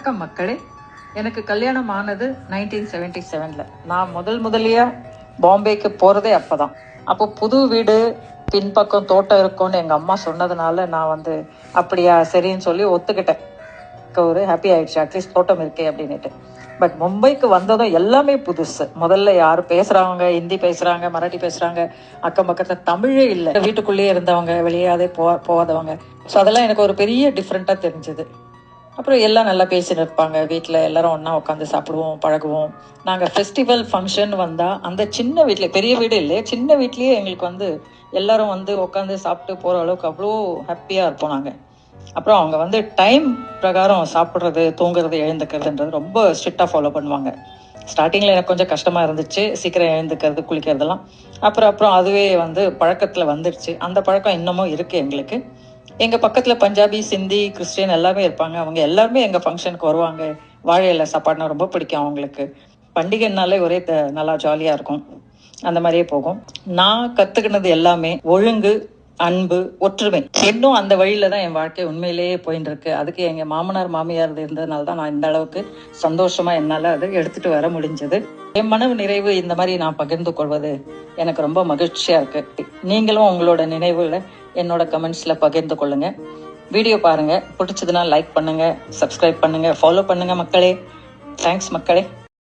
வணக்கம் மக்களே. எனக்கு கல்யாணம் ஆனது 1977. நான் முதலியா பாம்பேக்கு போகிறதே அப்போ தான். அப்போ புது வீடு, பின்பக்கம் தோட்டம் இருக்கும்னு எங்கள் அம்மா சொன்னதுனால நான் அப்படியா சரின்னு சொல்லி ஒத்துக்கிட்டேன். ஒரு ஹாப்பி ஆயிடுச்சு, அட்லீஸ்ட் தோட்டம் இருக்கே அப்படின்னுட்டு. பட் மும்பைக்கு வந்ததும் எல்லாமே புதுசு. முதல்ல யார் பேசுகிறவங்க, ஹிந்தி பேசுகிறாங்க, மராட்டி பேசுகிறாங்க, அக்கம் பக்கத்தில் தமிழே இல்லை. வீட்டுக்குள்ளேயே இருந்தவங்க, வெளியாதே போகாதவங்க. ஸோ அதெல்லாம் எனக்கு ஒரு பெரிய டிஃப்ரெண்ட்டாக தெரிஞ்சுது. அப்புறம் எல்லாம் நல்லா பேசின்னு இருப்பாங்க. வீட்டில் எல்லாரும் ஒன்றா உட்காந்து சாப்பிடுவோம், பழகுவோம். நாங்கள் ஃபெஸ்டிவல் ஃபங்க்ஷன் வந்தால் அந்த சின்ன வீட்டில், பெரிய வீடு இல்லை, சின்ன வீட்லேயே எங்களுக்கு எல்லாரும் உட்காந்து சாப்பிட்டு போகிற அளவுக்கு அவ்வளோ ஹாப்பியாக இருப்போம் நாங்கள். அப்புறம் அவங்க டைம் பிரகாரம் சாப்பிட்றது, தூங்குறது, எழுந்துக்கிறதுன்றது ரொம்ப ஸ்ட்ரிக்டாக ஃபாலோ பண்ணுவாங்க. ஸ்டார்டிங்கில் எனக்கு கொஞ்சம் கஷ்டமாக இருந்துச்சு, சீக்கிரம் எழுந்துக்கிறது, குளிக்கிறதெல்லாம். அப்புறம் அதுவே பழக்கத்தில் வந்துடுச்சு. அந்த பழக்கம் இன்னமும் இருக்குது எங்களுக்கு. எங்கள் பக்கத்தில் பஞ்சாபி, சிந்தி, கிறிஸ்டியன் எல்லாமே இருப்பாங்க. அவங்க எல்லாருமே எங்கள் ஃபங்க்ஷனுக்கு வருவாங்க. வாழை இலை சாப்பாடுனா ரொம்ப பிடிக்கும் அவங்களுக்கு. பண்டிகைனாலே ஒரே நல்லா ஜாலியாக இருக்கும். அந்த மாதிரியே போகும். நான் கற்றுக்கினது எல்லாமே ஒழுங்கு, அன்பு, ஒற்றுமை. இன்னும் அந்த வழியில தான் என் வாழ்க்கை உண்மையிலேயே போயின்னு இருக்கு. அதுக்கு எங்கள் மாமனார் மாமியார் இருந்ததுனால தான் நான் இந்த அளவுக்கு சந்தோஷமா என்னால் அதை எடுத்துட்டு வர முடிஞ்சது. என் மன நிறைவு இந்த மாதிரி நான் பகிர்ந்து கொள்வது எனக்கு ரொம்ப மகிழ்ச்சியா இருக்கு. நீங்களும் உங்களோட நினைவுகளை என்னோட கமெண்ட்ஸ்ல பகிர்ந்து கொள்ளுங்க. வீடியோ பாருங்க, பிடிச்சதுன்னா லைக் பண்ணுங்க, சப்ஸ்கிரைப் பண்ணுங்க, ஃபாலோ பண்ணுங்க மக்களே. தேங்க்ஸ் மக்களே.